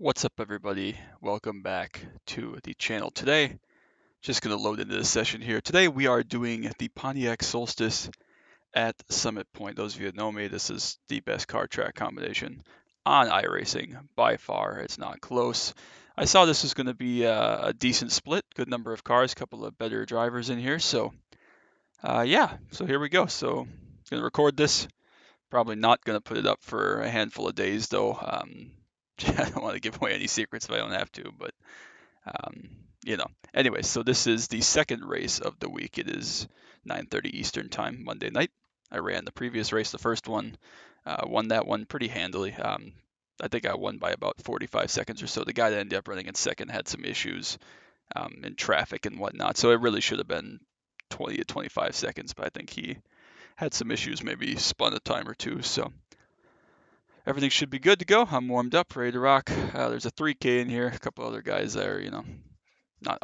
What's up, everybody? Welcome back to the channel. Today, just going to load into this session here. Today we are doing the Pontiac Solstice at Summit Point. Those of you that know me, this is the best car track combination on iRacing by far. It's not close. I saw this was going to be a decent split, good number of cars, a couple of better drivers in here. So yeah, so here we go. So going to record this. Probably not going to put it up for a handful of days though. I don't want to give away any secrets if I don't have to, but um, Anyway, so this is the second race of the week. It is 9:30 Eastern time, Monday night. I ran the previous race, the first one, won that one pretty handily. I think I won by about 45 seconds or so. The guy that ended up running in second had some issues in traffic and whatnot, so it really should have been 20 to 25 seconds, but I think he had some issues, maybe spun a time or two. So everything should be good to go. I'm warmed up, ready to rock. There's a 3K in here, a couple other guys there, not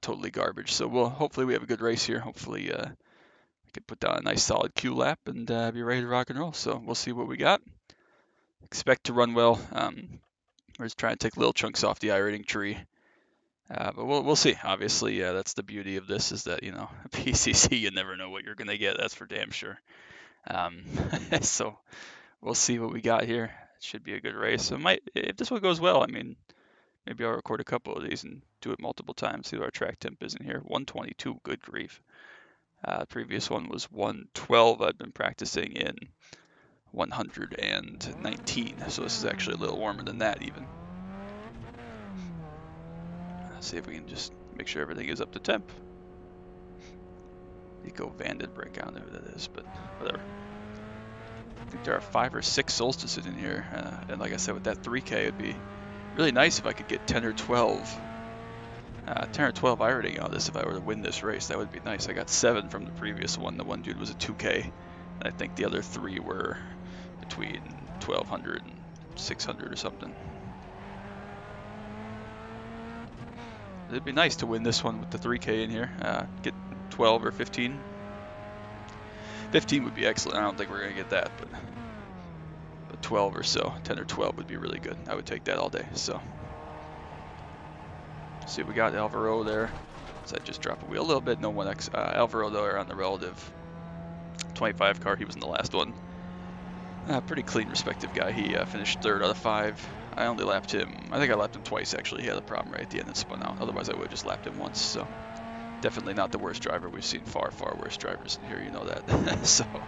totally garbage. So hopefully we have a good race here. Hopefully we can put down a nice solid Q lap and be ready to rock and roll. So we'll see what we got. Expect to run well. We're just trying to take little chunks off the iRacing tree. But we'll see. Obviously, that's the beauty of this is that, PCC, you never know what you're going to get. That's for damn sure. So we'll see what we got here. It should be a good race. So if this one goes well, I mean, maybe I'll record a couple of these and do it multiple times. See what our track temp is in here. 122, good grief. Previous one was 112. I've been practicing in 119. So this is actually a little warmer than that even. Let's see if we can just make sure everything is up to temp. Eco Vandenbrink, I don't know who that is, but whatever. I think there are 5 or 6 solstices in here, and like I said, with that 3K, it'd be really nice if I could get 10 or 12 iRacing out of this if I were to win this race. That would be nice. I got 7 from the previous one. The one dude was a 2K, and I think the other 3 were between 1200 and 600 or something. It'd be nice to win this one with the 3K in here. Get 12 or 15. 15 would be excellent. I don't think we're going to get that, but 12 or so, 10 or 12 would be really good. I would take that all day. So, see, we got Alvaro there. So I just drop a wheel a little bit. No 1X. Alvaro there on the relative 25 car. He was in the last one. Pretty clean, respective guy. He finished 3rd out of 5. I only lapped him. I think I lapped him twice actually. He had a problem right at the end and spun out. Otherwise, I would have just lapped him once. So. Definitely not the worst driver. We've seen far, far worse drivers in here, you know that. So, a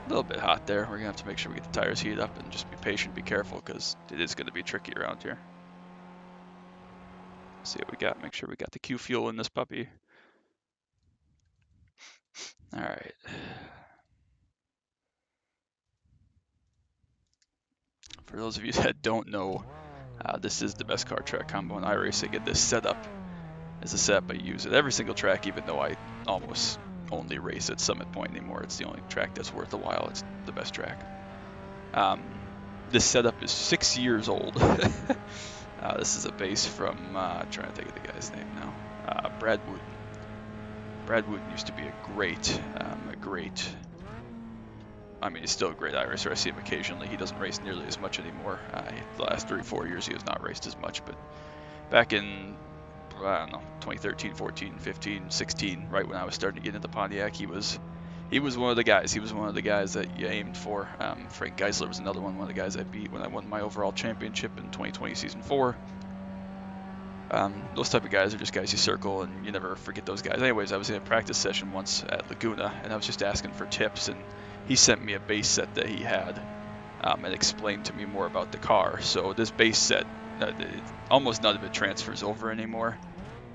little bit hot there. We're going to have to make sure we get the tires heated up and just be patient, be careful, because it is going to be tricky around here. See what we got. Make sure we got the Q fuel in this puppy. All right. For those of you that don't know, this is the best car track combo in iRacing, and this setup is the setup I use at every single track, even though I almost only race at Summit Point anymore. It's the only track that's worth a while. It's the best track. This setup is 6 years old. This is a base from, trying to think of the guy's name now, Brad Wooten. Brad Wooten used to be a great, I mean, he's still a great iRacer. I see him occasionally. He doesn't race nearly as much anymore. The last 3 or 4 years he has not raced as much, but back in, I don't know, 2013, 14, 15, 16, right when I was starting to get into Pontiac, he was one of the guys. He was one of the guys that you aimed for. Frank Geisler was another one of the guys I beat when I won my overall championship in 2020 season 4. Those type of guys are just guys you circle and you never forget those guys. Anyways, I was in a practice session once at Laguna and I was just asking for tips, and he sent me a base set that he had and explained to me more about the car. So this base set, almost none of it transfers over anymore.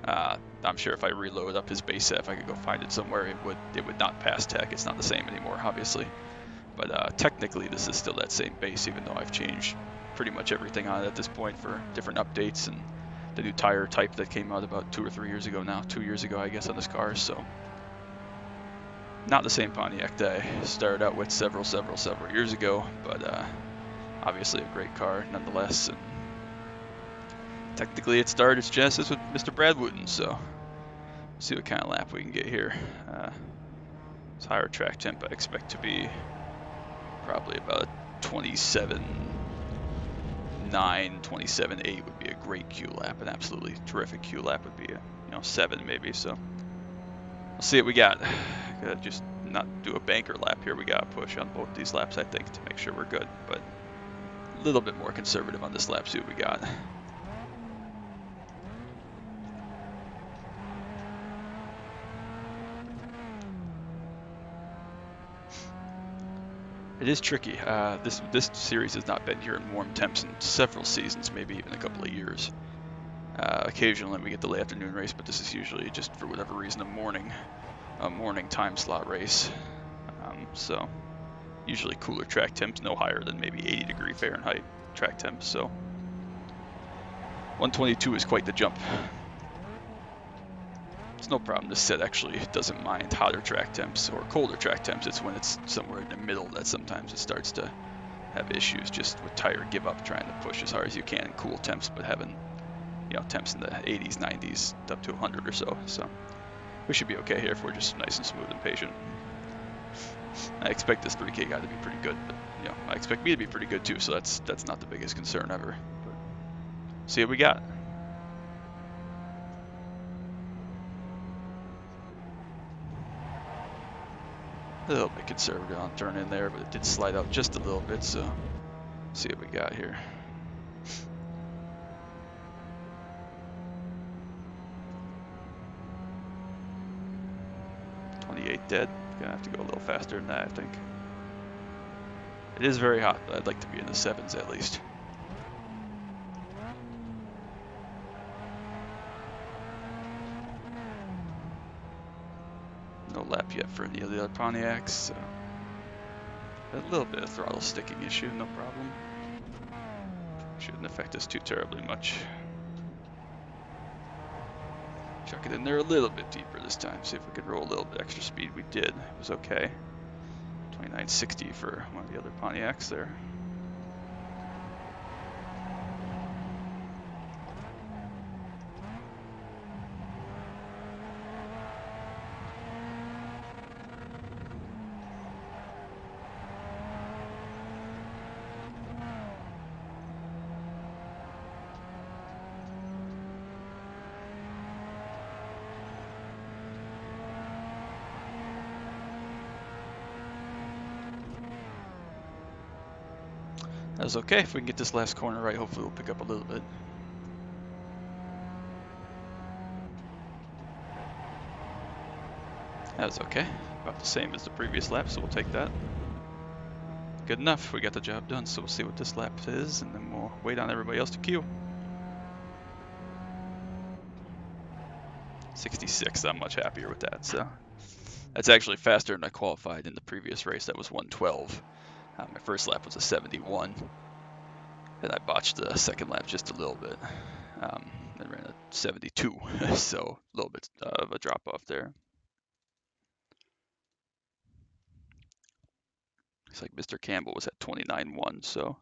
I'm sure if I reload up his base set, if I could go find it somewhere, it would not pass tech. It's not the same anymore, obviously. But technically, this is still that same base, even though I've changed pretty much everything on it at this point for different updates and the new tire type that came out about 2 or 3 years ago now. 2 years ago, I guess, on this car. So not the same Pontiac that I started out with several years ago, but obviously a great car nonetheless. And technically, it started its genesis with Mr. Brad Wooten, so see what kind of lap we can get here. This higher track temp I expect to be probably about 27.9 29, 27, 8 would be a great Q lap. An absolutely terrific Q lap would be a 7 maybe. So we'll see what we got. Gotta just not do a banker lap here. We gotta push on both these laps, I think, to make sure we're good. But a little bit more conservative on this lap. See what we got. It is tricky. This series has not been here in warm temps in several seasons, maybe even a couple of years. Occasionally we get the late afternoon race, but this is usually just for whatever reason a morning time slot race. So usually cooler track temps, no higher than maybe 80 Fahrenheit track temps. So 122 is quite the jump. It's no problem. This set actually doesn't mind hotter track temps or colder track temps. It's when it's somewhere in the middle that sometimes it starts to have issues, just with tire give up trying to push as hard as you can in cool temps, but having temps in the 80s, 90s, up to 100 or so. So we should be okay here if we're just nice and smooth and patient. I expect this 3K guy to be pretty good, but I expect me to be pretty good too. So that's not the biggest concern ever. But see what we got. A little bit conservative on turn in there, but it did slide out just a little bit, so see what we got here. Dead. Gonna have to go a little faster than that, I think. It is very hot, but I'd like to be in the 7s at least. No lap yet for any of the other Pontiacs, so a little bit of throttle sticking issue, no problem. Shouldn't affect us too terribly much. Chuck it in there a little bit deeper this time, see if we could roll a little bit extra speed. We did, it was okay. 2960 for one of the other Pontiacs there. That was okay. If we can get this last corner right, hopefully we'll pick up a little bit. That was okay. About the same as the previous lap, so we'll take that. Good enough. We got the job done, so we'll see what this lap is, and then we'll wait on everybody else to queue. 66, I'm much happier with that. So that's actually faster than I qualified in the previous race. That was 112. My first lap was a 71, and I botched the second lap just a little bit. I ran a 72, so a little bit of a drop off there. Looks like Mr. Campbell was at 29.1, so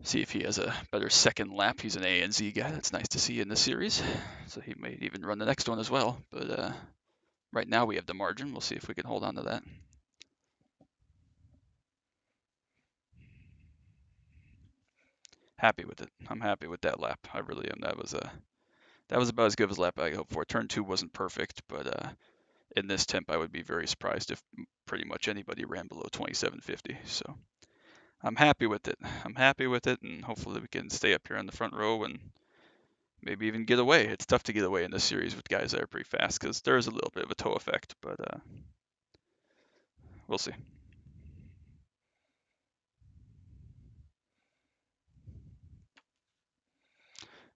see if he has a better second lap. He's an A and Z guy. That's nice to see in this series. So he might even run the next one as well. But right now we have the margin. We'll see if we can hold on to that. Happy with it. I'm happy with that lap. I really am. That was about as good as a lap I hoped for. Turn 2 wasn't perfect, but in this temp I would be very surprised if pretty much anybody ran below 2750. So I'm happy with it. I'm happy with it, and hopefully we can stay up here on the front row and maybe even get away. It's tough to get away in this series with guys that are pretty fast because there is a little bit of a toe effect, but we'll see.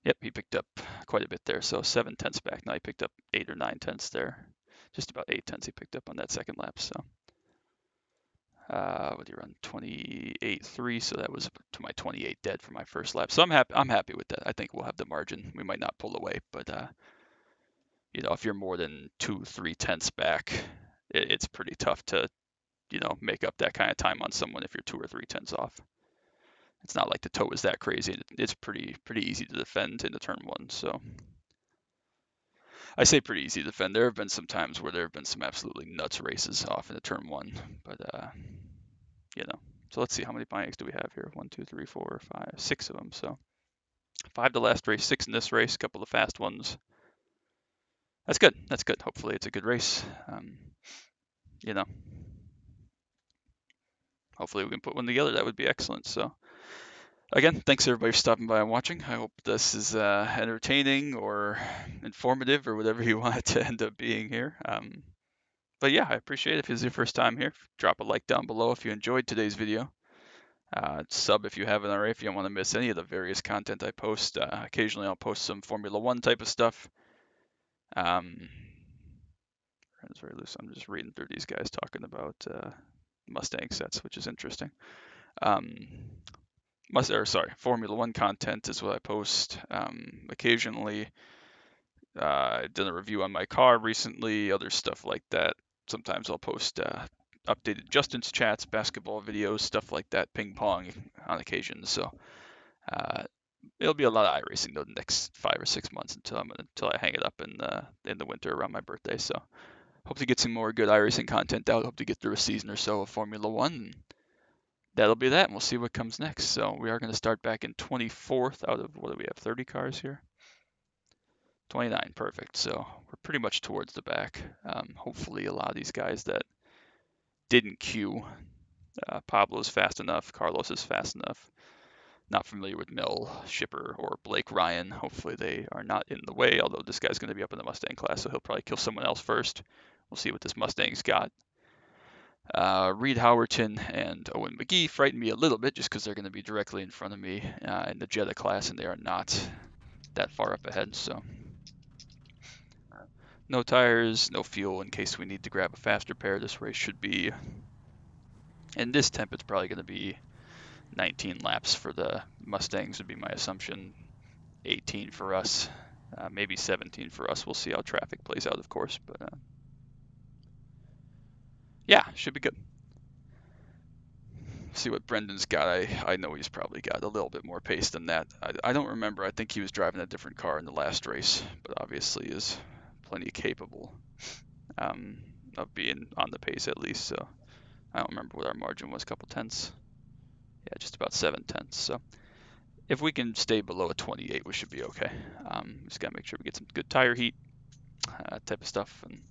Yep, he picked up quite a bit there, so 7 tenths back. Now he picked up 8 or 9 tenths there. Just about 8 tenths he picked up on that second lap. So what did he run? 28.3, so that was to my 28 dead for my first lap. So I'm happy with that. I think we'll have the margin. We might not pull away, but if you're more than 2-3 tenths back, it's pretty tough to make up that kind of time on someone if you're 2 or 3 tenths off. It's not like the toe is that crazy. It's pretty easy to defend into turn 1. So I say pretty easy to defend. There have been some times where there have been some absolutely nuts races off into turn 1, but So let's see, how many Pontiacs do we have here? 1, 2, 3, 4, 5, 6 of them. So 5 the last race, 6 in this race, a couple of fast ones. That's good. That's good. Hopefully it's a good race. You know, hopefully we can put one together. That would be excellent. So again, thanks everybody for stopping by and watching. I hope this is entertaining or informative or whatever you want it to end up being here. But yeah, I appreciate it. If this is your first time here, drop a like down below if you enjoyed today's video. Sub if you haven't already, if you don't want to miss any of the various content I post. Occasionally I'll post some Formula One type of stuff. It's very loose. I'm just reading through these guys talking about Mustang sets, which is interesting. Formula One content is what I post. Occasionally, I did a review on my car recently, other stuff like that. Sometimes I'll post updated Justin's chats, basketball videos, stuff like that, ping pong on occasion. So it'll be a lot of iRacing though the next 5 or 6 months until I hang it up in the winter around my birthday. So hope to get some more good iRacing content out. Hope to get through a season or so of Formula One. That'll be that, and we'll see what comes next. So we are going to start back in 24th out of, what do we have, 30 cars here? 29, perfect. So we're pretty much towards the back. Hopefully a lot of these guys that didn't queue, Pablo's fast enough, Carlos is fast enough. Not familiar with Mel Shipper or Blake Ryan. Hopefully they are not in the way, although this guy's going to be up in the Mustang class, so he'll probably kill someone else first. We'll see what this Mustang's got. Reed Howerton and Owen McGee frighten me a little bit just because they're going to be directly in front of me in the Jetta class, and they are not that far up ahead. So no tires, no fuel in case we need to grab a faster pair. This race should be, in this temp, it's probably going to be 19 laps for the Mustangs would be my assumption. 18 for us, maybe 17 for us. We'll see how traffic plays out, of course, but yeah, should be good. See what Brendan's got. I know he's probably got a little bit more pace than that. I don't remember. I think he was driving a different car in the last race, but obviously is plenty capable of being on the pace at least. So I don't remember what our margin was, a couple tenths. Yeah, just about 7 tenths. So if we can stay below a 28, we should be okay. Just gotta make sure we get some good tire heat, type of stuff, and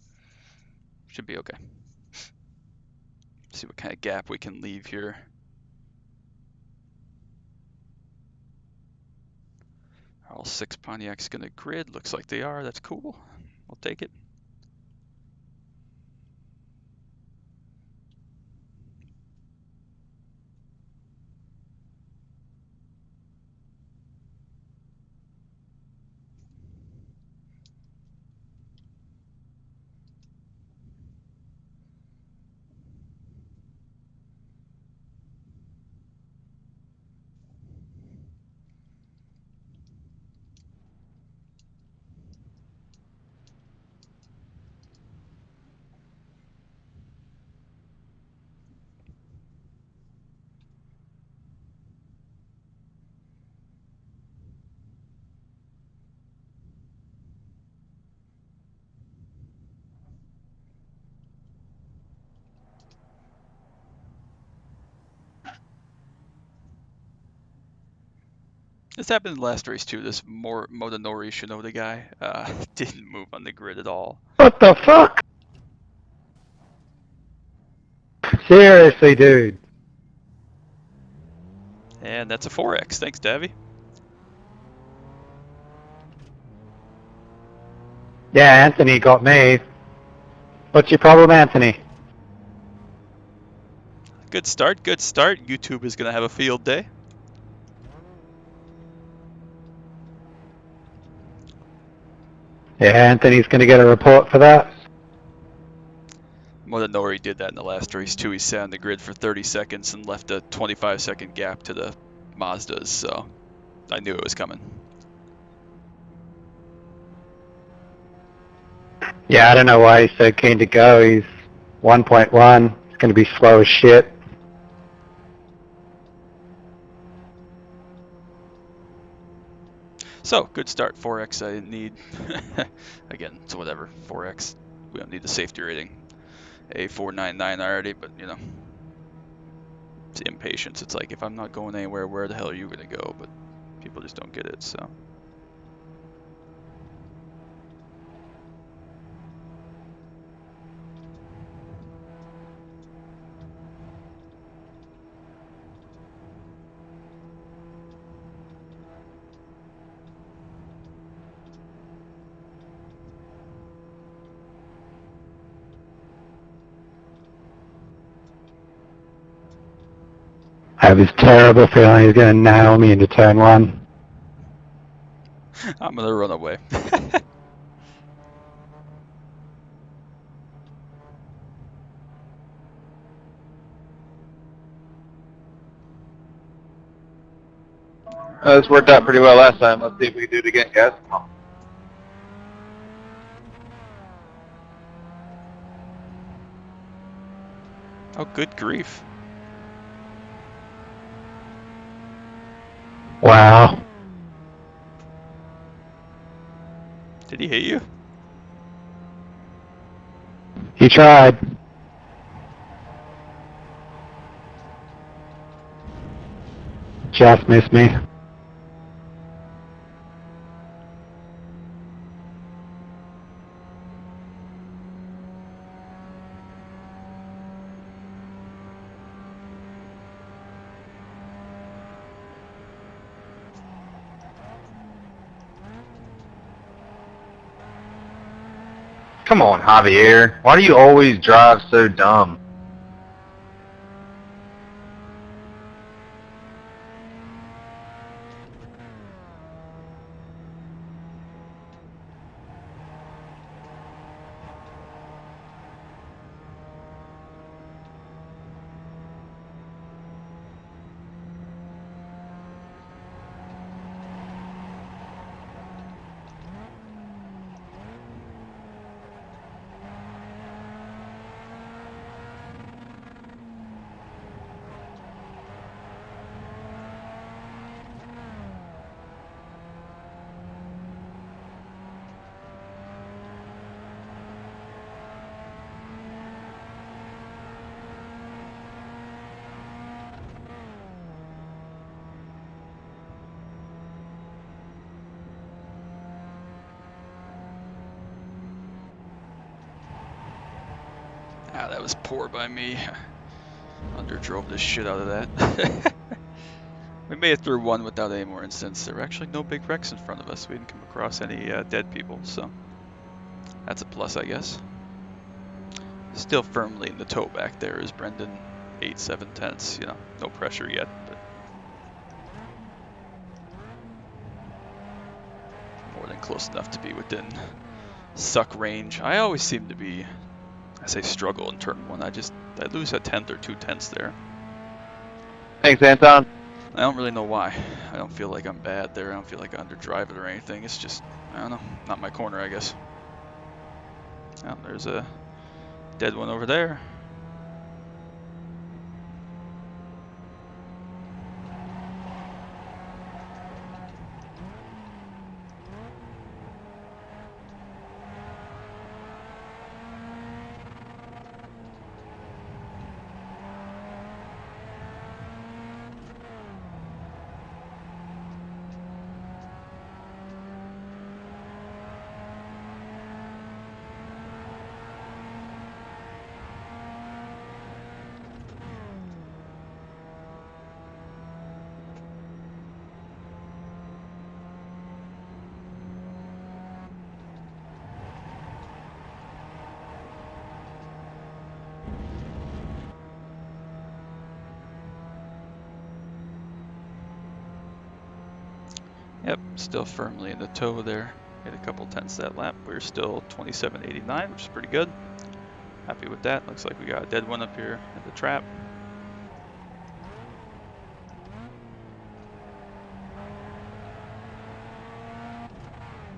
should be okay. See what kind of gap we can leave here. Are all 6 Pontiacs gonna grid? Looks like they are. That's cool. I'll take it. This happened in the last race too. This Motonori Shinoda guy didn't move on the grid at all. What the fuck? Seriously, dude. And that's a 4X. Thanks, Davy. Yeah, Anthony got me. What's your problem, Anthony? Good start, good start. YouTube is going to have a field day. Yeah, Anthony's gonna get a report for that. Motonori did that in the last race too. He sat on the grid for 30 seconds and left a 25-second gap to the Mazdas, so I knew it was coming. Yeah, I don't know why he's so keen to go. He's 1.1. He's gonna be slow as shit. So, good start. 4X I didn't need. Again, so whatever. 4X, we don't need the safety rating. A 499 already, but you know. impatience. It's like, if I'm not going anywhere, where the hell are you going to go? But people just don't get it, so. I have this terrible feeling he's going to nail me into turn 1. I'm going to run away. This worked out pretty well last time. Let's see if we can do it again, guys. Oh, good grief. Wow. Did he hit you? He tried. Just missed me. Come on, Javier. Why do you always drive so dumb? Ah, that was poor by me. Underdrove the shit out of that. We made it through one without any more incidents. There were actually no big wrecks in front of us. We didn't come across any dead people, so that's a plus, I guess. Still firmly in the toe back there is Brendan. 8/7/10ths, you know, no pressure yet, but more than close enough to be within suck range. I always seem to be, I say struggle in turn 1. I lose a 10th or 2/10ths there. Thanks, Anton. I don't really know why. I don't feel like I'm bad there. I don't feel like I underdrive it or anything. It's just, I don't know, not my corner, I guess. Oh, there's a dead one over there. Yep, still firmly in the toe there. Hit a couple tenths that lap. We're still 27.89, which is pretty good. Happy with that. Looks like we got a dead one up here in the trap.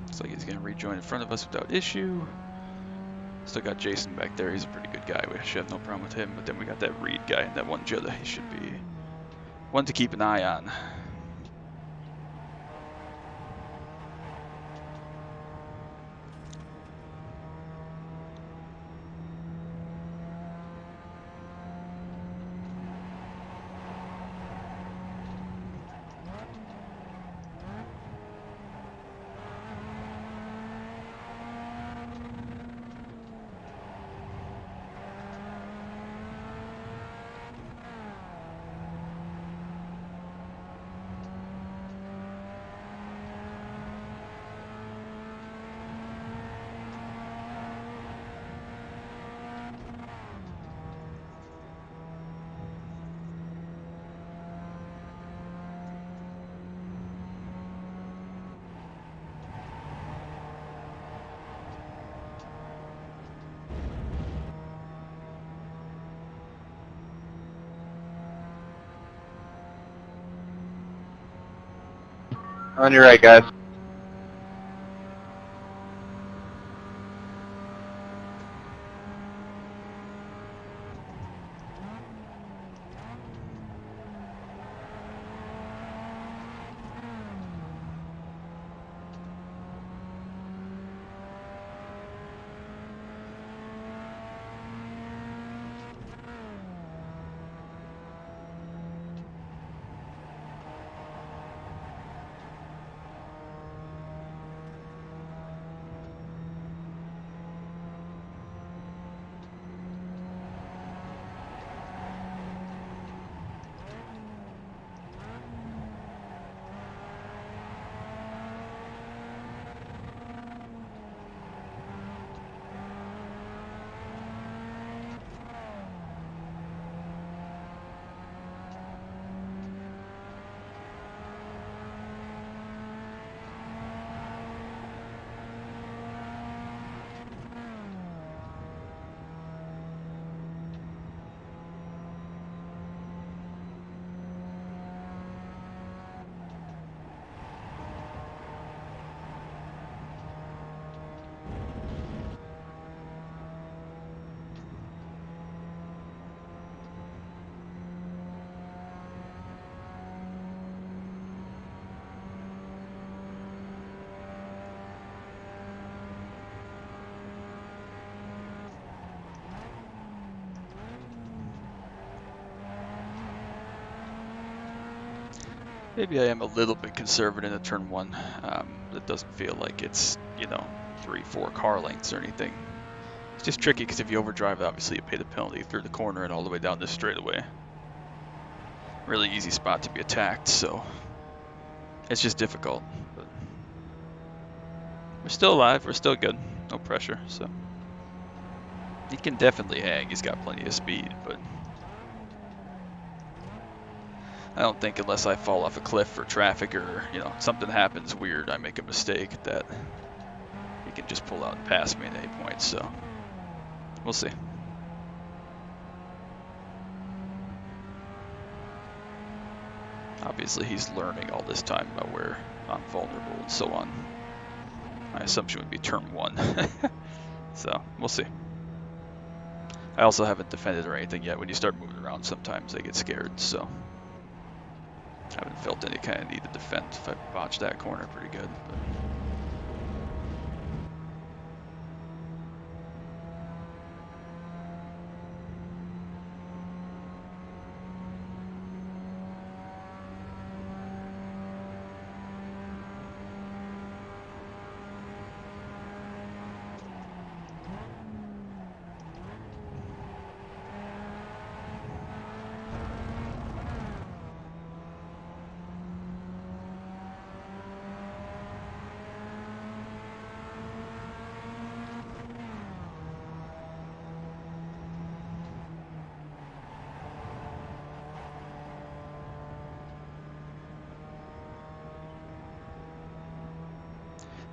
Looks like he's going to rejoin in front of us without issue. Still got Jason back there. He's a pretty good guy. We should have no problem with him. But then we got that Reed guy and that one Jutta. He should be one to keep an eye on. On your right, guys. Maybe I am a little bit conservative in turn one. It doesn't feel like it's, 3, 4 car lengths or anything. It's just tricky because if you overdrive, obviously you pay the penalty through the corner and all the way down this straightaway. Really easy spot to be attacked, so it's just difficult. But we're still alive, we're still good, no pressure, so he can definitely hang. He's got plenty of speed, but I don't think unless I fall off a cliff or traffic or, something happens weird, I make a mistake, that he can just pull out and pass me at any point, so we'll see. Obviously he's learning all this time about where I'm vulnerable and so on. My assumption would be turn one. So we'll see. I also haven't defended or anything yet. When you start moving around, sometimes I get scared, so I haven't felt any kind of need to defend if I botch that corner pretty good. But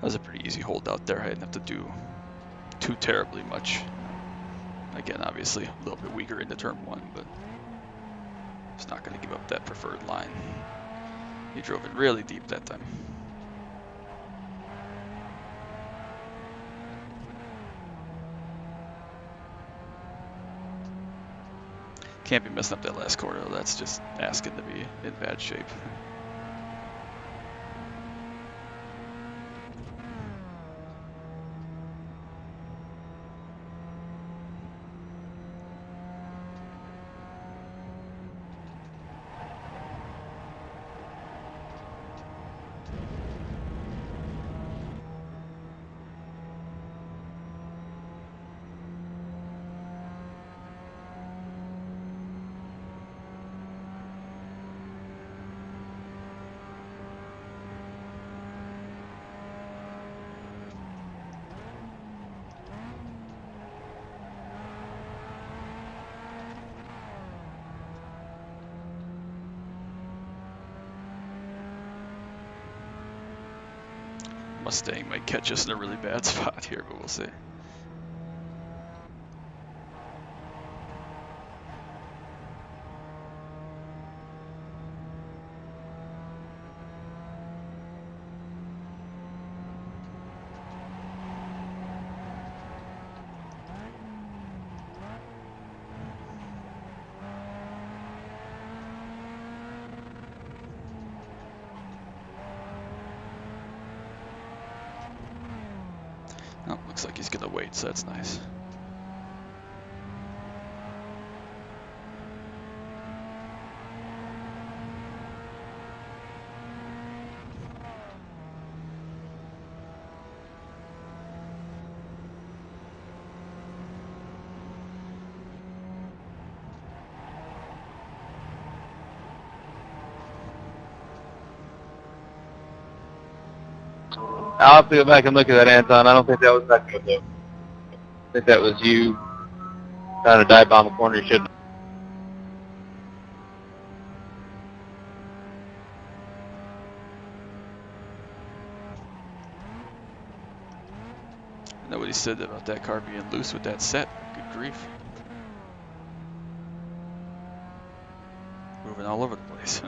that was a pretty easy hold out there. I didn't have to do too terribly much. Again, obviously a little bit weaker into turn one, but it's not going to give up that preferred line. He drove it really deep that time. Can't be messing up that last corner, though. That's just asking to be in bad shape. Mustang might catch us in a really bad spot here, but we'll see. Oh, looks like he's gonna wait, so that's nice. I'll have to go back and look at that, Anton. I don't think that was that good, though. I think that was you trying to dive bomb a corner you shouldn't. I know what he said about that car being loose with that set. Good grief. Moving all over the place.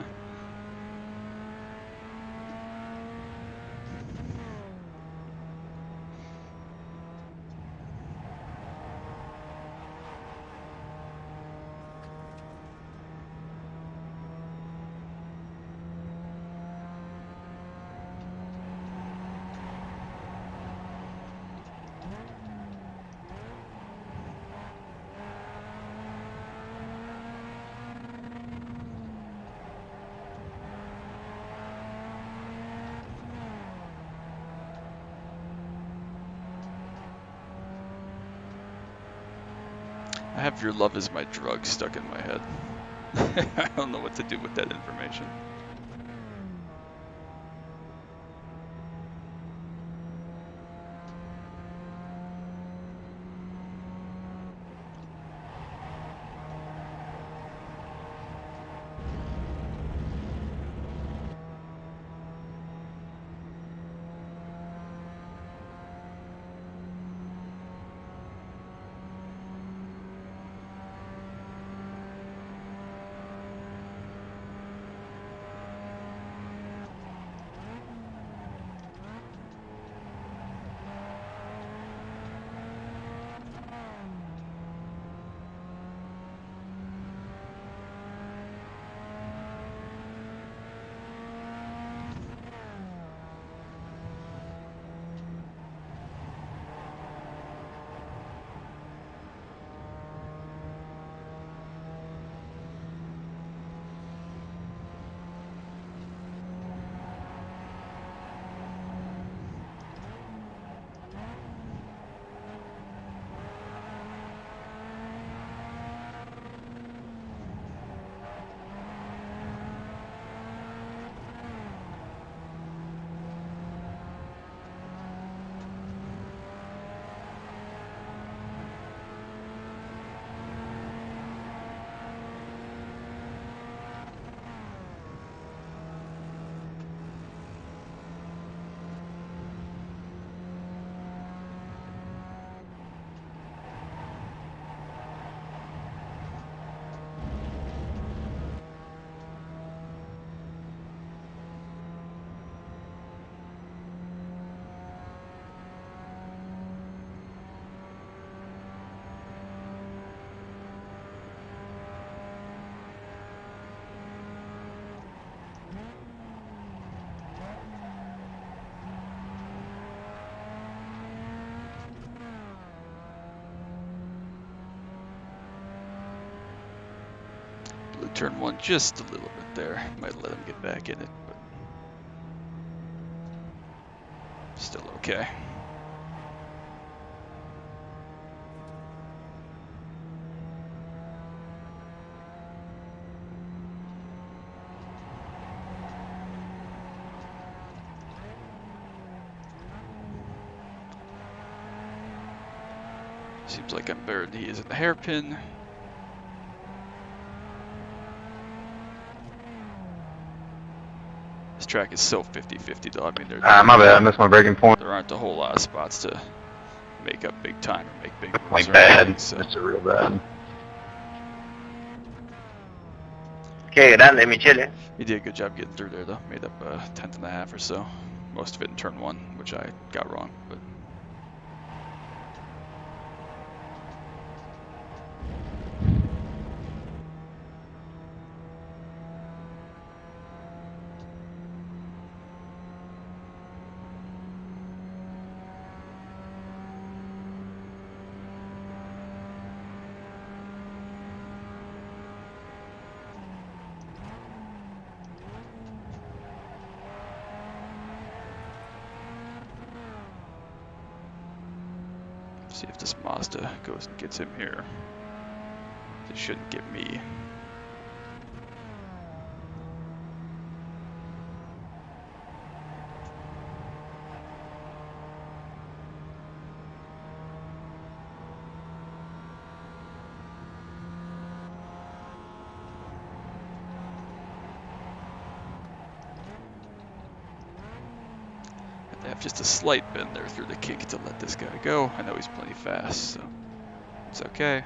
I have "your love is my drug" stuck in my head. I don't know what to do with that information. Blue turn one just a little bit there. Might let him get back in it, but still okay. Seems like I'm better than he is in the hairpin. This track is so 50-50 though. I mean, My bad. I missed my breaking point. there aren't a whole lot of spots to make up big time or make big moves Like or bad. anything, so. It's real bad. Qué grande, Michele. He did a good job getting through there though. Made up a tenth and a half or so. Most of it in turn one, which I got wrong, but. See if this Mazda goes and gets him here. It shouldn't get me. I have just a slight bend there through the kink to let this guy go. I know he's plenty fast, so it's okay.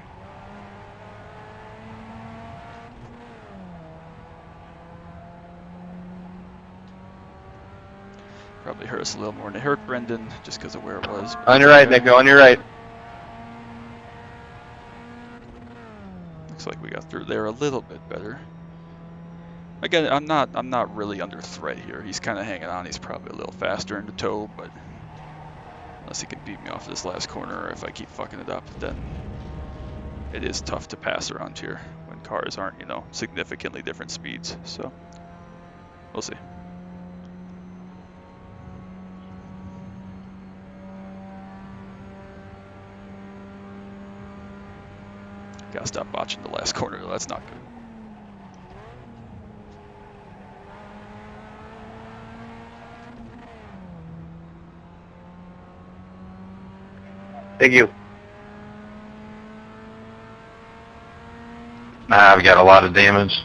Probably hurt us a little more than it hurt Brendan, just because of where it was. On your right, Nico, on your right. Looks like we got through there a little bit better. Again, I'm not really under threat here. He's kind of hanging on. He's probably a little faster in the toe, but unless he can beat me off this last corner, or if I keep fucking it up, then it is tough to pass around here when cars aren't, you know, significantly different speeds. So we'll see. Gotta stop botching the last corner, though. That's not good. Thank you. I've got a lot of damage.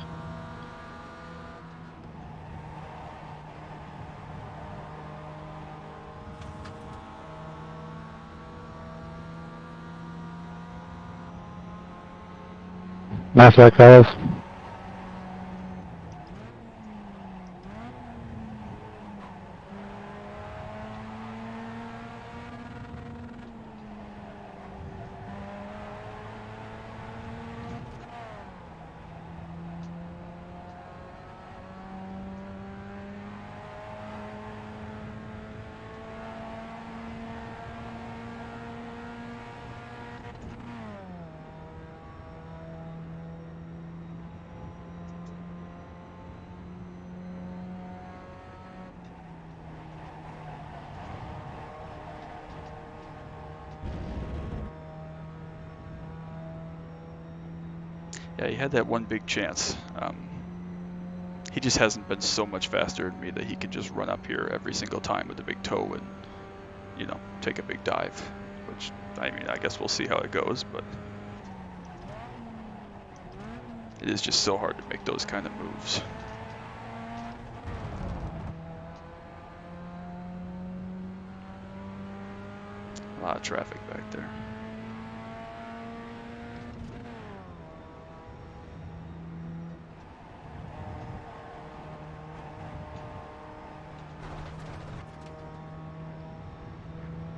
Nice work, fellas. Yeah, he had that one big chance. He just hasn't been so much faster than me that he can just run up here every single time with a big toe and, you know, take a big dive. Which, I mean, I guess we'll see how it goes, but it is just so hard to make those kind of moves. A lot of traffic back there.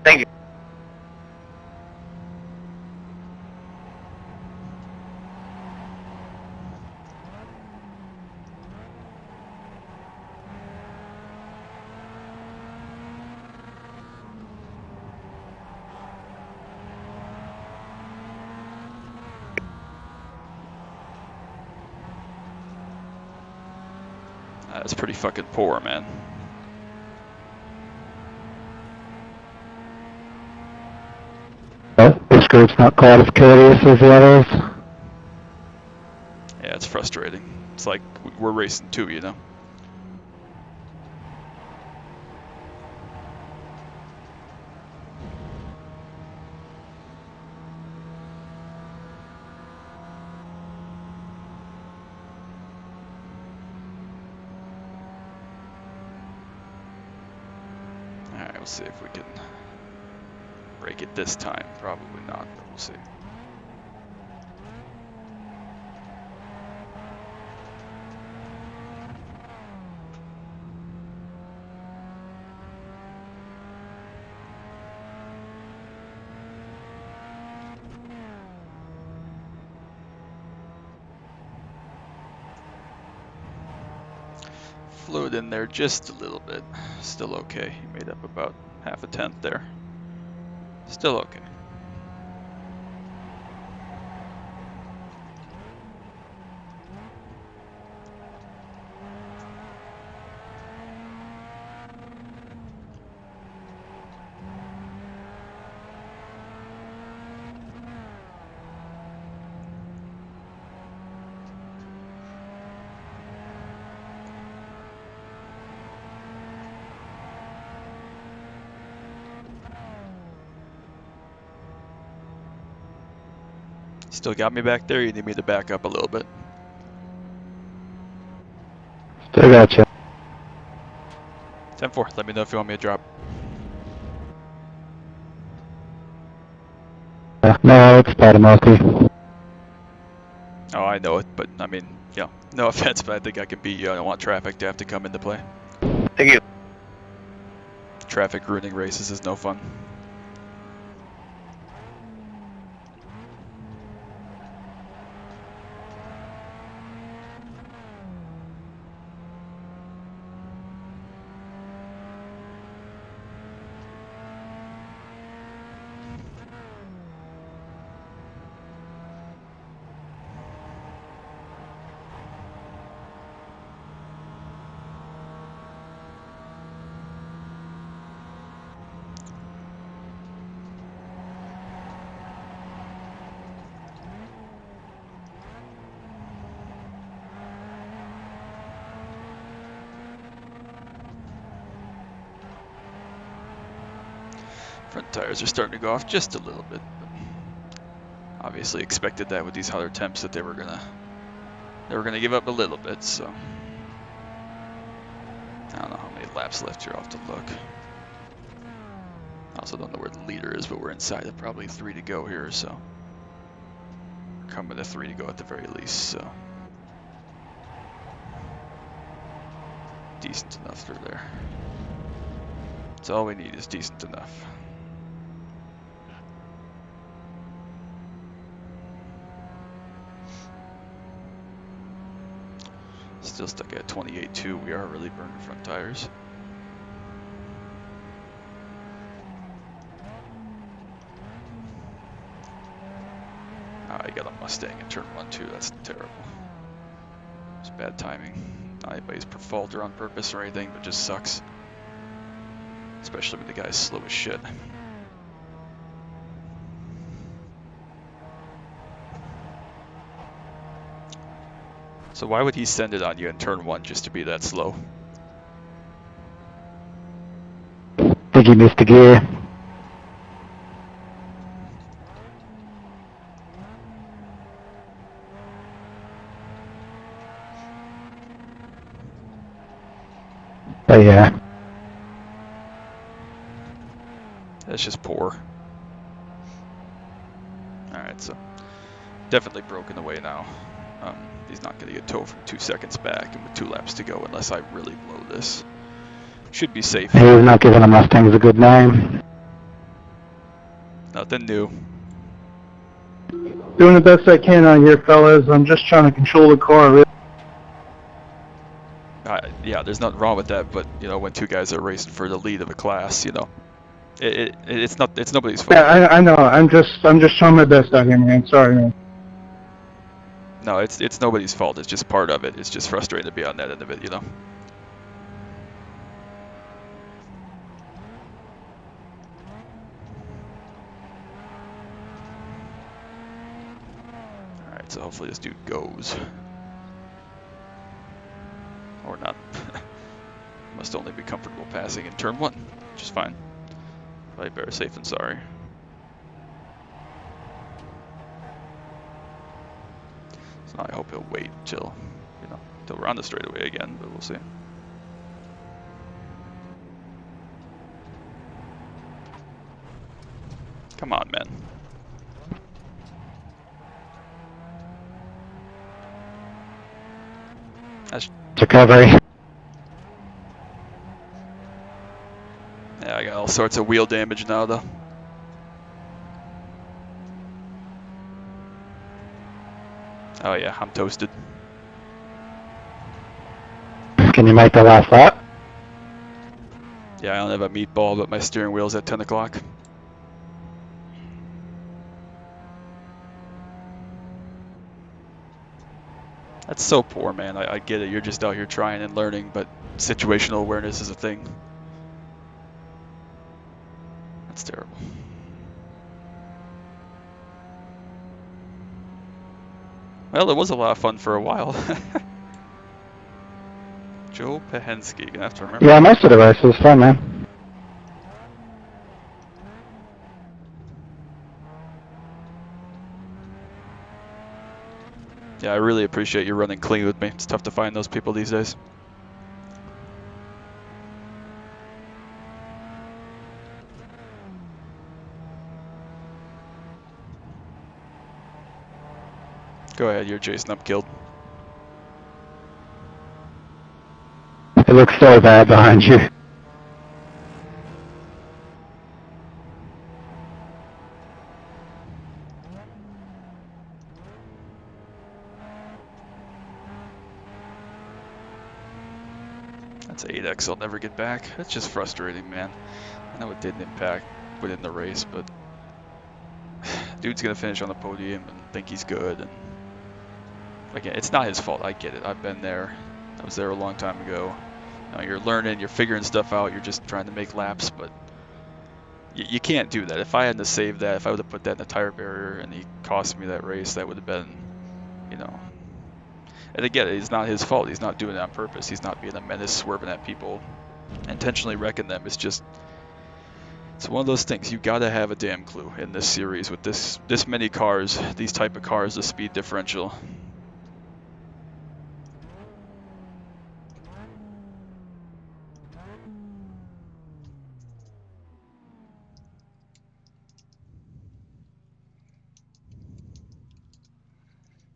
Thank you. That's pretty fucking poor, man. This group's not quite as courteous as the others. Yeah, it's frustrating. It's like we're racing too, you know? Alright, we'll see if we can break it this time. Probably not, but we'll see. Fluid in there just a little bit. Still okay. He made up about half a tenth there. Still okay. Still got me back there? You need me to back up a little bit? Still got you. 10-4, let me know if you want me to drop. No, it's Padamoki. Oh, I know it, but I mean, yeah, no offense, but I think I can beat you. I don't want traffic to have to come into play. Thank you. Traffic ruining races is no fun. Front tires are starting to go off just a little bit. But obviously expected that with these hotter temps that they were gonna give up a little bit. So I don't know how many laps left here. I'll have to look. I also don't know where the leader is, but we're inside of probably 3 to go here. So we're coming to 3 to go at the very least. So decent enough through there. That's all we need is decent enough. Still stuck at 28.2. We are really burning front tires. I got a Mustang in turn 1 too. That's terrible. It's bad timing. Not anybody's fault or on purpose or anything, but just sucks. Especially when the guy's slow as shit. So why would he send it on you in turn 1 just to be that slow? Think he missed a gear. But yeah. That's just poor. Alright, so definitely broken away now. He's not going to get towed from 2 seconds back and with 2 laps to go unless I really blow this. Should be safe. He was not giving the Mustangs a good name. Nothing new. Doing the best I can out here, fellas. I'm just trying to control the car. Yeah, there's nothing wrong with that, but you know, when 2 guys are racing for the lead of a class, you know, it's nobody's fault. Yeah, I know. I'm just trying my best out here, man. Sorry, man. No, it's nobody's fault. It's just part of it. It's just frustrating to be on that end of it, you know. All right, so hopefully this dude goes, or not. Must only be comfortable passing in turn 1, which is fine. Probably better safe than sorry. So I hope he'll wait till, you know, till we're on the straightaway again, but we'll see. Come on, man. That's Recovery. yeah, I got all sorts of wheel damage now, though. Oh yeah, I'm toasted. Can you make the last lap? Yeah, I don't have a meatball, but my steering wheel's at 10 o'clock. That's so poor, man. I get it. You're just out here trying and learning, but situational awareness is a thing. That's terrible. Well, it was a lot of fun for a while. Joe Pahensky, gonna have to remember. Yeah, most of the race was fun, man. Yeah, I really appreciate you running clean with me. It's tough to find those people these days. Go ahead, you're chasing up killed. It looks so bad behind you. That's 8x I'll never get back. That's just frustrating, man. I know it didn't impact within the race, but dude's gonna finish on the podium and think he's good. And again, it's not his fault. I get it. I've been there. I was there a long time ago. You're learning, you're figuring stuff out, you're just trying to make laps, but you can't do that. If I hadn't saved that, if I would have put that in the tire barrier and he cost me that race, that would have been, you know. And again, it's not his fault. He's not doing it on purpose. He's not being a menace, swerving at people, intentionally wrecking them. It's one of those things. You got to have a damn clue in this series with this many cars, these type of cars, the speed differential.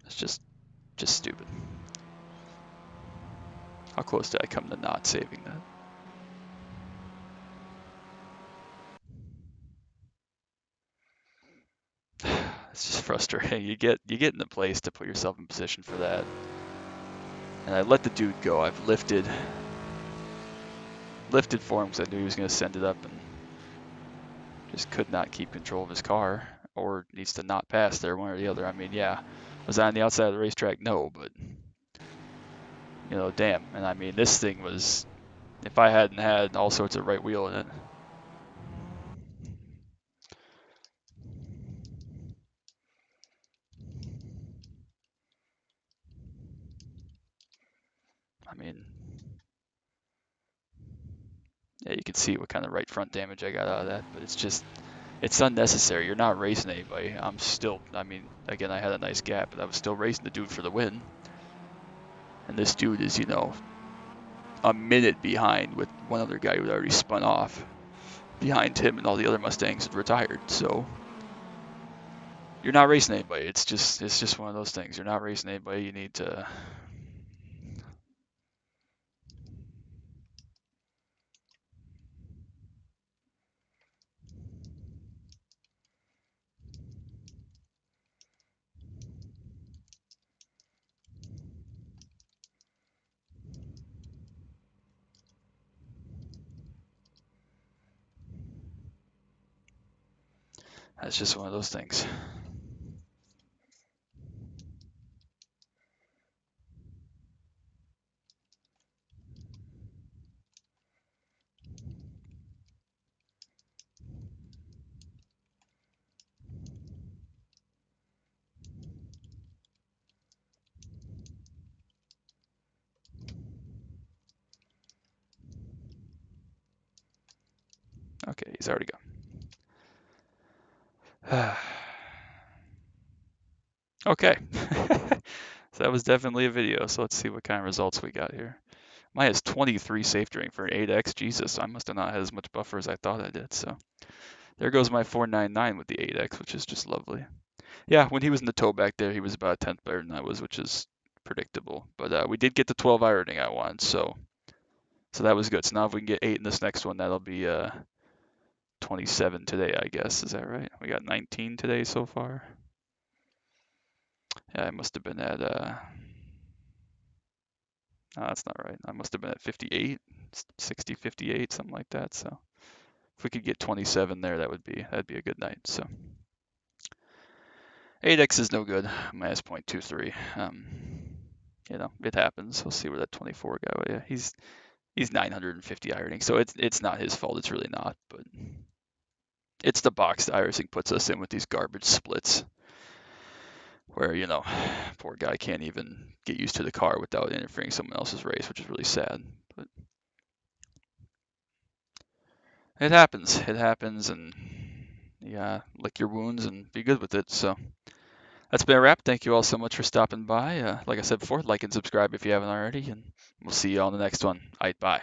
It's just stupid. How close did I come to not saving that? It's just frustrating. You get in the place to put yourself in position for that. And I let the dude go. I've lifted for him because I knew he was going to send it up and just could not keep control of his car, or needs to not pass there, one or the other. I mean, yeah, was I on the outside of the racetrack? No, but damn. And I mean, this thing was, if I hadn't had all sorts of right wheel in it. I mean, yeah, you can see what kind of right front damage I got out of that, but it's unnecessary. You're not racing anybody. I mean, again, I had a nice gap, but I was still racing the dude for the win. And this dude is, a minute behind with one other guy who had already spun off behind him, and all the other Mustangs had retired. So you're not racing anybody. It's just one of those things. You're not racing anybody. You need to. That's just one of those things. Okay, he's already gone. Okay. So that was definitely a video. So let's see what kind of results we got here. Mine has 23 safe drink for an 8X. Jesus, I must have not had as much buffer as I thought I did. So there goes my 499 with the 8X, which is just lovely. Yeah, when he was in the tow back there, he was about a tenth better than I was, which is predictable. But we did get the 12 ironing I wanted, so that was good. So now if we can get 8 in this next one, that'll be 27 today, I guess. Is that right? We got 19 today so far. Yeah, I must have been at no, that's not right. I must have been at 58, 60, 58, something like that. So if we could get 27 there, that'd be a good night. So 8x is no good. Minus 0.23. It happens. We'll see where that 24 guy. Yeah, he's 950 ironing, so it's not his fault. It's really not, but it's the box that iRacing puts us in with these garbage splits, where poor guy can't even get used to the car without interfering in someone else's race, which is really sad. But it happens, and lick your wounds and be good with it. So That's been a wrap. Thank you all so much for stopping by. Like I said before, like and subscribe if you haven't already, and we'll see you on the next one. All right, bye.